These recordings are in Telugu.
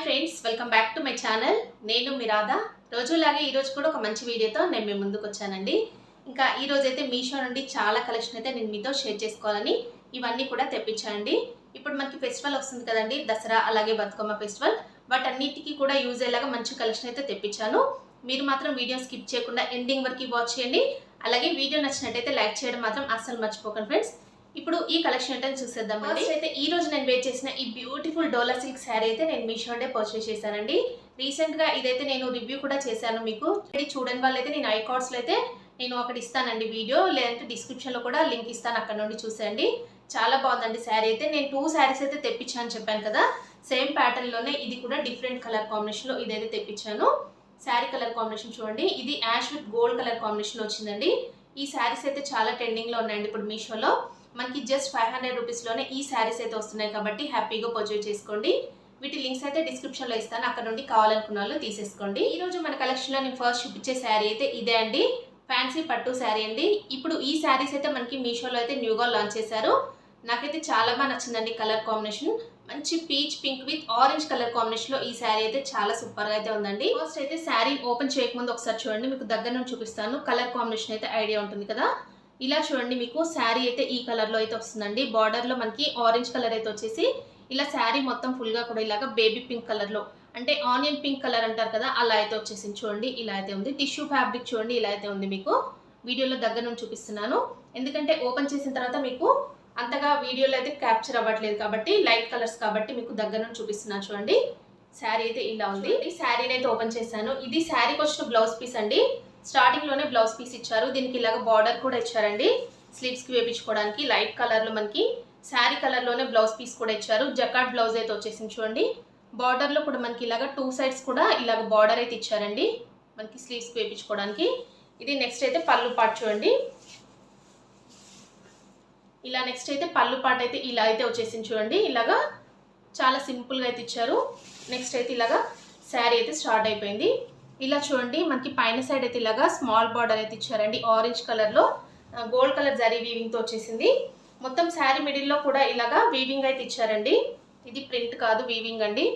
Friends, welcome back to my channel. నేను మీ రాధా. రోజులాగే ఈరోజు కూడా ఒక మంచి వీడియోతో నేను మీ ముందుకు వచ్చానండి. ఇంకా ఈరోజు అయితే మీషో నుండి చాలా కలెక్షన్ అయితే నేను మీతో షేర్ చేసుకోవాలని ఇవన్నీ కూడా తెప్పించానండి. ఇప్పుడు మనకి ఫెస్టివల్ వస్తుంది కదండి, దసరా అలాగే బతుకమ్మ ఫెస్టివల్. వాటన్నిటికీ కూడా యూజ్ అయ్యేలాగా మంచి కలెక్షన్ అయితే తెప్పించాను. మీరు మాత్రం వీడియో స్కిప్ చేయకుండా ఎండింగ్ వరకు వాచ్ చేయండి. అలాగే వీడియో నచ్చినట్టయితే లైక్ చేయడం మాత్రం అస్సలు మర్చిపోకండి ఫ్రెండ్స్. ఇప్పుడు ఈ కలెక్షన్ అంటే చూసేద్దాం. అయితే ఈ రోజు నేను వేర్ చేసిన ఈ బ్యూటిఫుల్ డోలా సిల్క్ శారీ అయితే నేను మీషో అంటే పర్చేస్ చేశానండి. రీసెంట్ గా ఇదైతే నేను రివ్యూ కూడా చేశాను. మీకు చూడని వాళ్ళైతే నేను ఐకార్డ్స్ లో అయితే నేను అక్కడ ఇస్తానండి వీడియో, లేదంటే డిస్క్రిప్షన్ లో కూడా లింక్ ఇస్తాను, అక్కడ నుండి చూసేయండి. చాలా బాగుందండి శారీ అయితే. నేను 2 శారీస్ అయితే తెప్పించాను చెప్పాను కదా, సేమ్ ప్యాటర్న్ లోనే ఇది కూడా డిఫరెంట్ కలర్ కాంబినేషన్ లో ఇదైతే తెప్పించాను. శారీ కలర్ కాంబినేషన్ చూడండి, ఇది ash with gold colour combination లో వచ్చిందండి. ఈ శారీస్ అయితే చాలా ట్రెండింగ్ లో ఉన్నాయండి ఇప్పుడు మీషోలో. మనకి జస్ట్ 500 రూపీస్లోనే ఈ శారీస్ అయితే వస్తున్నాయి కాబట్టి హ్యాపీగా పర్చేజ్ చేసుకోండి. వీటి లింక్స్ అయితే డిస్క్రిప్షన్లో ఇస్తాను, అక్కడ నుండి కావాలనుకున్న వాళ్ళు తీసేసుకోండి. ఈ రోజు మన కలెక్షన్లో నేను ఫస్ట్ చూపించే శారీ అయితే ఇదే అండి, ఫ్యాన్సీ పట్టు శారీ అండి. ఇప్పుడు ఈ శారీస్ అయితే మనకి మీషోలో అయితే న్యూగా లాంచ్ చేశారు. నాకైతే చాలా బాగా నచ్చిందండి కలర్ కాంబినేషన్. మంచి peach pink with orange colour combination లో ఈ శారీ అయితే చాలా సూపర్ గా అయితే ఉందండి. ఫస్ట్ అయితే శారీ ఓపెన్ చేయకముందు ఒకసారి చూడండి, మీకు దగ్గర నుంచి చూపిస్తాను. కలర్ కాంబినేషన్ అయితే ఐడియా ఉంటుంది కదా. ఇలా చూడండి, మీకు శారీ అయితే ఈ కలర్ లో అయితే వస్తుందండి. బార్డర్ లో మనకి ఆరెంజ్ కలర్ అయితే వచ్చేసి ఇలా శారీ మొత్తం ఫుల్ గా కూడా ఇలాగా బేబీ పింక్ కలర్ లో, అంటే ఆనియన్ పింక్ కలర్ అంటారు కదా, అలా అయితే వచ్చేసింది. చూడండి ఇలా అయితే ఉంది. టిష్యూ ఫ్యాబ్రిక్ చూడండి ఇలా అయితే ఉంది. మీకు వీడియోలో దగ్గర నుంచి చూపిస్తున్నాను, ఎందుకంటే ఓపెన్ చేసిన తర్వాత మీకు అంతగా వీడియోలో అయితే క్యాప్చర్ అవ్వట్లేదు కాబట్టి, లైట్ కలర్స్ కాబట్టి మీకు దగ్గర నుంచి చూపిస్తున్నాను. చూడండి శారీ అయితే ఇలా ఉంది. ఈ శారీని అయితే ఓపెన్ చేశాను. ఇది శారీకి వచ్చిన బ్లౌజ్ పీస్ అండి. స్టార్టింగ్ లోనే బ్లౌజ్ పీస్ ఇచ్చారు, దీనికి ఇలాగ బార్డర్ కూడా ఇచ్చారండి స్లీవ్స్ కి వేపించుకోవడానికి. లైట్ కలర్ లో మనకి శారీ కలర్ లోనే బ్లౌజ్ పీస్ కూడా ఇచ్చారు. జకాట్ బ్లౌజ్ అయితే వచ్చేసింది. చూడండి బార్డర్ లో కూడా మనకి ఇలాగ 2 సైడ్స్ కూడా ఇలాగ బార్డర్ అయితే ఇచ్చారండి మనకి స్లీవ్స్ కి వేపించుకోవడానికి. ఇది నెక్స్ట్ అయితే పళ్ళు పార్ట్ చూడండి, ఇలా నెక్స్ట్ అయితే పళ్ళు పార్ట్ అయితే ఇలా అయితే వచ్చేసింది. చూడండి ఇలాగా చాలా సింపుల్ గా అయితే ఇచ్చారు. నెక్స్ట్ అయితే ఇలాగా శారీ అయితే స్టార్ట్ అయిపోయింది. ఇలా చూడండి మనకి పైన సైడ్ అయితే ఇలాగా స్మాల్ బార్డర్ అయితే ఇచ్చారండి, ఆరెంజ్ కలర్ లో గోల్డ్ కలర్ జరీ వీవింగ్ తో వచ్చేసింది. మొత్తం శారీ మిడిల్ లో కూడా ఇలాగా వీవింగ్ అయితే ఇచ్చారండి. ఇది ప్రింట్ కాదు, వీవింగ్ అండి.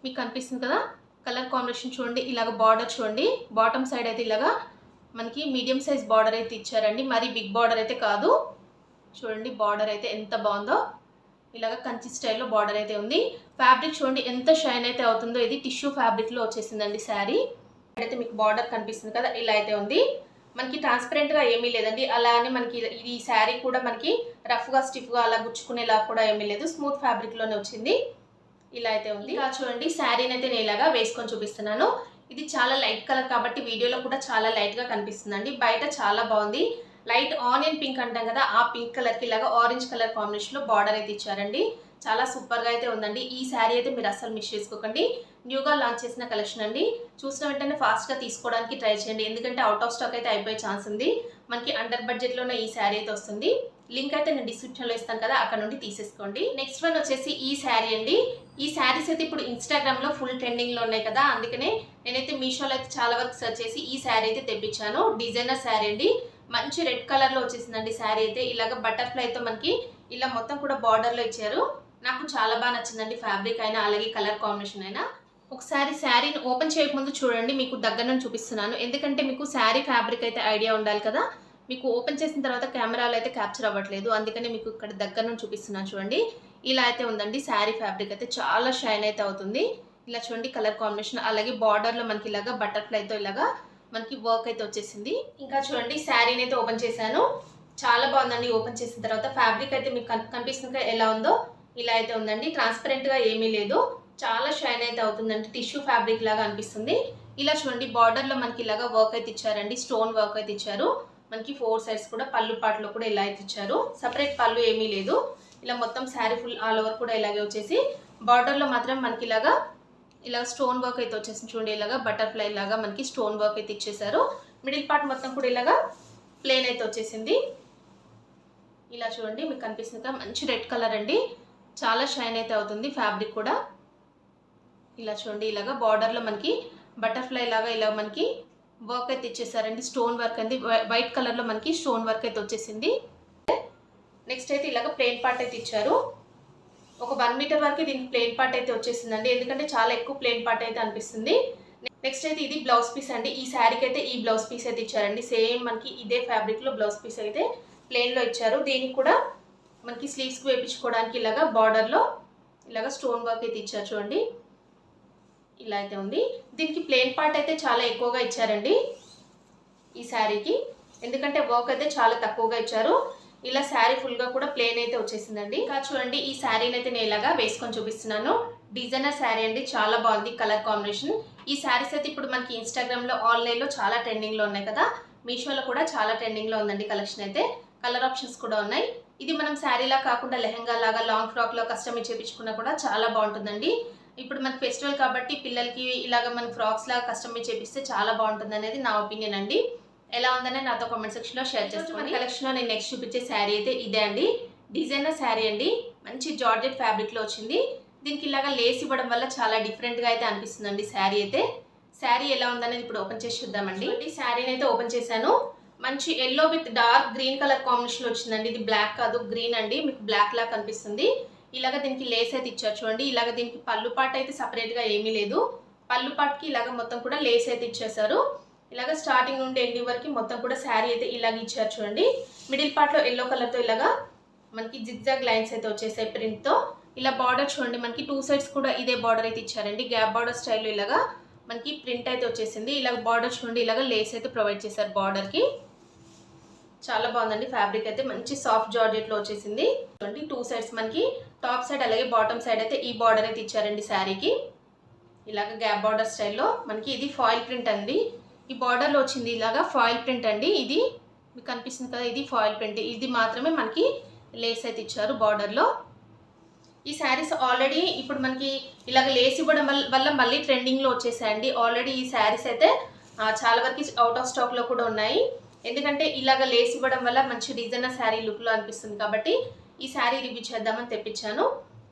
మీకు కనిపిస్తుంది కదా కలర్ కాంబినేషన్. చూడండి ఇలాగ బార్డర్ చూడండి, బాటమ్ సైడ్ అయితే ఇలాగా మనకి మీడియం సైజ్ బార్డర్ అయితే ఇచ్చారండి, మరి బిగ్ బార్డర్ అయితే కాదు. చూడండి బార్డర్ అయితే ఎంత బాగుందో, ఇలాగ కంచి స్టైల్లో బార్డర్ అయితే ఉంది. ఫ్యాబ్రిక్ చూడండి ఎంత షైన్ అయితే అవుతుందో. ఇది టిష్యూ ఫ్యాబ్రిక్ లో వచ్చేసిందండి శారీ. అయితే మీకు బార్డర్ కనిపిస్తుంది కదా, ఇలా అయితే ఉంది. మనకి ట్రాన్స్పరెంట్ గా ఏమీ లేదండి. అలానే మనకి ఈ శారీ కూడా మనకి రఫ్ గా స్టిఫ్ గా అలా గుచ్చుకునేలా కూడా ఏమీ లేదు, స్మూత్ ఫ్యాబ్రిక్ లోనే వచ్చింది. ఇలా అయితే ఉంది. ఇంకా చూడండి శారీని అయితే నేను ఇలాగా వేసుకొని చూపిస్తున్నాను. ఇది చాలా లైట్ కలర్ కాబట్టి వీడియోలో కూడా చాలా లైట్ గా కనిపిస్తుందండి. బయట చాలా బాగుంది. లైట్ ఆనియన్ పింక్ అంటాం కదా, ఆ పింక్ కలర్ కి ఇలాగా ఆరెంజ్ కలర్ కాంబినేషన్ లో బార్డర్ అయితే ఇచ్చారండి. చాలా సూపర్ గా అయితే ఉందండి. ఈ శారీ అయితే మీరు అస్సలు మిస్ చేసుకోకండి. న్యూగా లాంచ్ చేసిన కలెక్షన్ అండి. చూసిన వెంటనే ఫాస్ట్ గా తీసుకోవడానికి ట్రై చేయండి, ఎందుకంటే అవుట్ ఆఫ్ స్టాక్ అయితే అయిపోయే ఛాన్స్ ఉంది. మనకి అండర్ బడ్జెట్ లోనే ఈ శారీ అయితే వస్తుంది. లింక్ అయితే నేను డిస్క్రిప్షన్ లో ఇస్తాను కదా, అక్కడ నుండి తీసేసుకోండి. నెక్స్ట్ వన్ వచ్చేసి ఈ శారీ అండి. ఈ శారీస్ అయితే ఇప్పుడు ఇన్స్టాగ్రామ్ లో ఫుల్ ట్రెండింగ్ లో ఉన్నాయి కదా, అందుకనే నేనైతే మీషోలో అయితే చాలా వరకు సెర్చ్ చేసి ఈ శారీ అయితే తెప్పించాను. డిజైనర్ శారీ అండి, మంచి రెడ్ కలర్ లో వచ్చేసిందండి శారీ అయితే. ఇలాగ బటర్ఫ్లై తో మనకి ఇలా మొత్తం కూడా బార్డర్ లో ఇచ్చారు. నాకు చాలా బాగా నచ్చిందండి, ఫ్యాబ్రిక్ అయినా అలాగే కలర్ కాంబినేషన్ అయినా. ఒకసారి శారీని ఓపెన్ చేయకముందు చూడండి, మీకు దగ్గర నుంచి చూపిస్తున్నాను, ఎందుకంటే మీకు శారీ ఫ్యాబ్రిక్ అయితే ఐడియా ఉండాలి కదా. మీకు ఓపెన్ చేసిన తర్వాత కెమెరాలో అయితే క్యాప్చర్ అవ్వట్లేదు, అందుకనే మీకు ఇక్కడ దగ్గర నుంచి చూపిస్తున్నాను. చూడండి ఇలా అయితే ఉందండి శారీ ఫ్యాబ్రిక్ అయితే, చాలా షైన్ అయితే అవుతుంది. ఇలా చూడండి కలర్ కాంబినేషన్, అలాగే బార్డర్ లో మనకి ఇలాగా బటర్ఫ్లైతో ఇలాగా మనకి వర్క్ అయితే వచ్చేసింది. ఇంకా చూడండి శారీని అయితే ఓపెన్ చేశాను, చాలా బాగుందండి. ఓపెన్ చేసిన తర్వాత ఫ్యాబ్రిక్ అయితే మీకు కనిపిస్తుంది ఎలా ఉందో, ఇలా అయితే ఉందండి. ట్రాన్స్పరెంట్ గా ఏమీ లేదు, చాలా షైన్ అయితే అవుతుందండి, టిష్యూ ఫ్యాబ్రిక్ లాగా అనిపిస్తుంది. ఇలా చూడండి బార్డర్ లో మనకి ఇలాగా వర్క్ అయితే ఇచ్చారండి, స్టోన్ వర్క్ అయితే ఇచ్చారు. మనకి 4 సైడ్స్ కూడా పళ్ళు పాటలో కూడా ఇలా అయితే ఇచ్చారు. సపరేట్ పళ్ళు ఏమీ లేదు. ఇలా మొత్తం శారీ ఫుల్ ఆల్ ఓవర్ కూడా ఇలాగే వచ్చేసి బార్డర్ లో మాత్రం మనకి ఇలాగా ఇలా స్టోన్ వర్క్ అయితే వచ్చేసింది. చూడండి ఇలాగా బటర్ఫ్లై లాగా మనకి స్టోన్ వర్క్ అయితే ఇచ్చేసారు. మిడిల్ పార్ట్ మొత్తం కూడా ఇలాగా ప్లేన్ అయితే వచ్చేసింది. ఇలా చూడండి మీకు కనిపిస్తుంది కదా, మంచి రెడ్ కలర్ అండి, చాలా షైన్ అయితే అవుతుంది ఫ్యాబ్రిక్ కూడా. ఇలా చూడండి ఇలాగా బార్డర్ లో మనకి బటర్ఫ్లై లాగా ఇలా మనకి వర్క్ అయితే ఇచ్చేసారండి, స్టోన్ వర్క్ అండి. వైట్ కలర్ లో మనకి స్టోన్ వర్క్ అయితే వచ్చేసింది. నెక్స్ట్ అయితే ఇలాగ ప్లెయిన్ పార్ట్ అయితే ఇచ్చారు. ఒక 1 మీటర్ వరకు దీనికి ప్లెయిన్ పార్ట్ అయితే వచ్చేసిందండి, ఎందుకంటే చాలా ఎక్కువ ప్లెయిన్ పార్ట్ అయితే అనిపిస్తుంది. నెక్స్ట్ అయితే ఇది బ్లౌజ్ పీస్ అండి. ఈ శారీకి అయితే ఈ బ్లౌజ్ పీస్ అయితే ఇచ్చారండి. సేమ్ మనకి ఇదే ఫ్యాబ్రిక్లో బ్లౌజ్ పీస్ అయితే ప్లెయిన్లో ఇచ్చారు. దీనికి కూడా మనకి స్లీవ్స్కి వేయించుకోవడానికి ఇలాగా బార్డర్లో ఇలాగా స్టోన్ వర్క్ అయితే ఇచ్చారు చూడండి. ఇలా అయితే ఉంది. దీనికి ప్లెయిన్ పార్ట్ అయితే చాలా ఎక్కువగా ఇచ్చారండి ఈ శారీకి, ఎందుకంటే వర్క్ అయితే చాలా తక్కువగా ఇచ్చారు. ఇలా శారీ ఫుల్గా కూడా ప్లెయిన్ అయితే వచ్చేసిందండి. ఇంకా చూడండి ఈ శారీని అయితే నేను ఇలాగా వేసుకొని చూపిస్తున్నాను. డిజైనర్ శారీ అండి, చాలా బాగుంది కలర్ కాంబినేషన్. ఈ శారీస్ అయితే ఇప్పుడు మనకి ఇన్స్టాగ్రామ్లో ఆన్లైన్లో చాలా ట్రెండింగ్లో ఉన్నాయి కదా, మీషోలో కూడా చాలా ట్రెండింగ్లో ఉందండి కలెక్షన్ అయితే. కలర్ ఆప్షన్స్ కూడా ఉన్నాయి. ఇది మనం శారీలా కాకుండా లెహంగా లాగా లాంగ్ ఫ్రాక్లో కస్టమైజ్ చేయించుకున్నా కూడా చాలా బాగుంటుందండి. ఇప్పుడు మనకి ఫెస్టివల్ కాబట్టి పిల్లలకి ఇలాగ మన ఫ్రాక్స్ లాగా కస్టమైజ్ చేపిస్తే చాలా బాగుంటుంది అనేది నా ఒపీనియన్ అండి. ఎలా ఉందనే నాతో కామెంట్ సెక్షన్లో షేర్ చేసుకోండి. కలెక్షన్లో నేను నెక్స్ట్ చూపించే శారీ అయితే ఇదే అండి. డిజైనర్ శారీ అండి, మంచి జార్జెట్ ఫ్యాబ్రిక్లో వచ్చింది. దీనికి ఇలాగా లేస్ ఇవ్వడం వల్ల చాలా డిఫరెంట్గా అయితే అనిపిస్తుందండి శారీ అయితే. శారీ ఎలా ఉందనేది ఇప్పుడు ఓపెన్ చేసి చూద్దామండి. ఈ శారీని అయితే ఓపెన్ చేశాను. మంచి yellow with dark green colour combination వచ్చిందండి. ఇది బ్లాక్ కాదు, గ్రీన్ అండి, మీకు బ్లాక్ లా కనిపిస్తుంది. ఇలాగ దీనికి లేస్ అయితే ఇచ్చారు చూడండి. ఇలాగ దీనికి పళ్ళు పాట అయితే సపరేట్గా ఏమీ లేదు. పళ్ళు పాటకి ఇలాగ మొత్తం కూడా లేస్ అయితే ఇచ్చేసారు. ఇలాగ స్టార్టింగ్ నుండి ఎండింగ్ వరకు మొత్తం కూడా శారీ అయితే ఇలాగ ఇచ్చారు చూడండి. మిడిల్ పార్ట్లో ఎల్లో కలర్తో ఇలాగా మనకి జిగ్జాగ్ లైన్స్ అయితే వచ్చేసాయి ప్రింట్తో. ఇలా బార్డర్ చూడండి, మనకి 2 సైడ్స్ కూడా ఇదే బార్డర్ అయితే ఇచ్చారండి. గ్యాప్ బార్డర్ స్టైల్లో ఇలాగా మనకి ప్రింట్ అయితే వచ్చేసింది. ఇలాగ బార్డర్ చూడండి, ఇలాగ లేస్ అయితే ప్రొవైడ్ చేశారు బార్డర్కి. చాలా బాగుందండి ఫ్యాబ్రిక్ అయితే, మంచి సాఫ్ట్ జార్జెట్లో వచ్చేసింది. చూడండి 2 సైడ్స్ మనకి టాప్ సైడ్ అలాగే బాటమ్ సైడ్ అయితే ఈ బార్డర్ అయితే ఇచ్చారండి శారీకి. ఇలాగ గ్యాప్ బార్డర్ స్టైల్లో మనకి ఇది ఫాయిల్ ప్రింట్ అండి. ఈ బార్డర్లో వచ్చింది ఇలాగా ఫాయిల్ ప్రింట్ అండి. ఇది మీకు కనిపిస్తుంది కదా, ఇది ఫాయిల్ ప్రింట్. ఇది మాత్రమే మనకి లేస్ అయితే ఇచ్చారు బార్డర్లో. ఈ శారీస్ ఆల్రెడీ ఇప్పుడు మనకి ఇలాగ లేస్ ఇవ్వడం వల్ల మళ్ళీ ట్రెండింగ్లో వచ్చేసాయండి. ఆల్రెడీ ఈ శారీస్ అయితే చాలా వరకు అవుట్ ఆఫ్ స్టాక్లో కూడా ఉన్నాయి. ఎందుకంటే ఇలాగ లేస్ ఇవ్వడం వల్ల మంచి డిజైనర్ శారీ లుక్లో అనిపిస్తుంది కాబట్టి ఈ శారీ రివ్యూ చేద్దామని తెప్పించాను.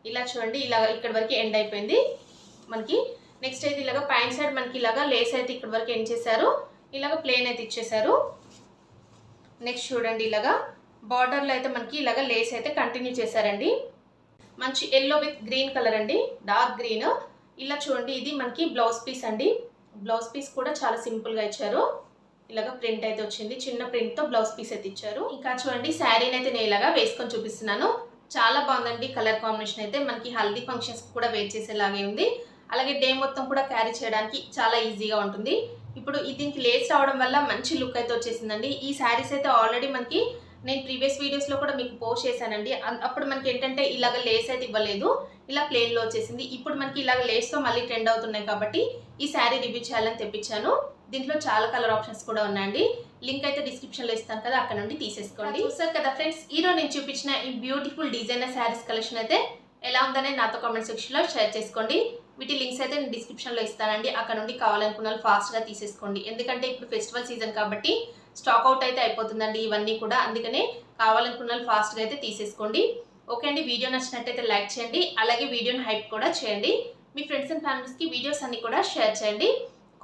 ఇలా చూడండి, ఇలా ఇక్కడ వరకు ఎండ్ అయిపోయింది మనకి. నెక్స్ట్ అయితే ఇలాగ పైన సైడ్ మనకి ఇలాగ లేస్ అయితే ఇక్కడ వరకు ఎండ్ చేశారు. ఇలాగ ప్లేన్ అయితే ఇచ్చేసారు. నెక్స్ట్ చూడండి, ఇలాగా బార్డర్లో అయితే మనకి ఇలాగ లేస్ అయితే కంటిన్యూ చేశారండి. మంచి ఎల్లో విత్ గ్రీన్ కలర్ అండి, డార్క్ గ్రీన్. ఇలా చూడండి, ఇది మనకి బ్లౌజ్ పీస్ అండి. బ్లౌజ్ పీస్ కూడా చాలా సింపుల్గా ఇచ్చారు. ఇలాగ ప్రింట్ అయితే వచ్చింది, చిన్న ప్రింట్తో బ్లౌజ్ పీస్ అయితే ఇచ్చారు. ఇంకా చూడండి శారీని అయితే నేను ఇలాగా వేసుకొని చూపిస్తున్నాను. చాలా బాగుందండి కలర్ కాంబినేషన్ అయితే. మనకి హల్దీ ఫంక్షన్స్ కూడా వేర్ చేసేలాగే ఉంది. అలాగే డే మొత్తం కూడా క్యారీ చేయడానికి చాలా ఈజీగా ఉంటుంది. ఇప్పుడు దీనికి లేస్ రావడం వల్ల మంచి లుక్ అయితే వచ్చేసిందండి. ఈ శారీస్ అయితే ఆల్రెడీ మనకి నేను ప్రీవియస్ వీడియోస్లో కూడా మీకు పోస్ట్ చేశానండి. అప్పుడు మనకి ఏంటంటే ఇలాగ లేస్ అయితే ఇవ్వలేదు, ఇలా ప్లెయిన్లో వచ్చేసింది. ఇప్పుడు మనకి ఇలాగ లేస్తో మళ్ళీ ట్రెండ్ అవుతున్నాయి కాబట్టి ఈ శారీ రివ్యూ చేయాలని తెప్పించాను. దీంట్లో చాలా కలర్ ఆప్షన్స్ కూడా ఉన్నాయండి. లింక్ అయితే డిస్క్రిప్షన్లో ఇస్తాను కదా, అక్కడ నుండి తీసేసుకోండి. చూసారు కదా ఫ్రెండ్స్, ఈరోజు నేను చూపించిన ఈ బ్యూటిఫుల్ డిజైనర్ శారీస్ కలెక్షన్ అయితే ఎలా ఉందనే నాతో కామెంట్ సెక్షన్లో షేర్ చేసుకోండి. వీటి లింక్స్ అయితే నేను డిస్క్రిప్షన్లో ఇస్తానండి, అక్కడ నుండి కావాలనుకున్న వాళ్ళు ఫాస్ట్గా తీసేసుకోండి. ఎందుకంటే ఇప్పుడు ఫెస్టివల్ సీజన్ కాబట్టి స్టాక్ అవుట్ అయితే అయిపోతుందండి ఇవన్నీ కూడా, అందుకనే కావాలనుకున్న వాళ్ళు ఫాస్ట్గా అయితే తీసేసుకోండి. ఓకే అండి, వీడియో నచ్చినట్టయితే లైక్ చేయండి, అలాగే వీడియోని హైప్ కూడా చేయండి. మీ ఫ్రెండ్స్ అండ్ ఫ్యామిలీస్కి వీడియోస్ అన్ని కూడా షేర్ చేయండి.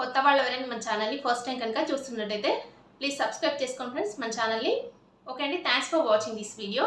కొత్త వాళ్ళు ఎవరైనా మన ఛానల్ని ఫస్ట్ టైం కనుక చూస్తున్నట్టయితే ప్లీజ్ సబ్స్క్రైబ్ చేసుకోండి ఫ్రెండ్స్ మన ఛానల్ని. ఓకే అండి, thanks for watching this video.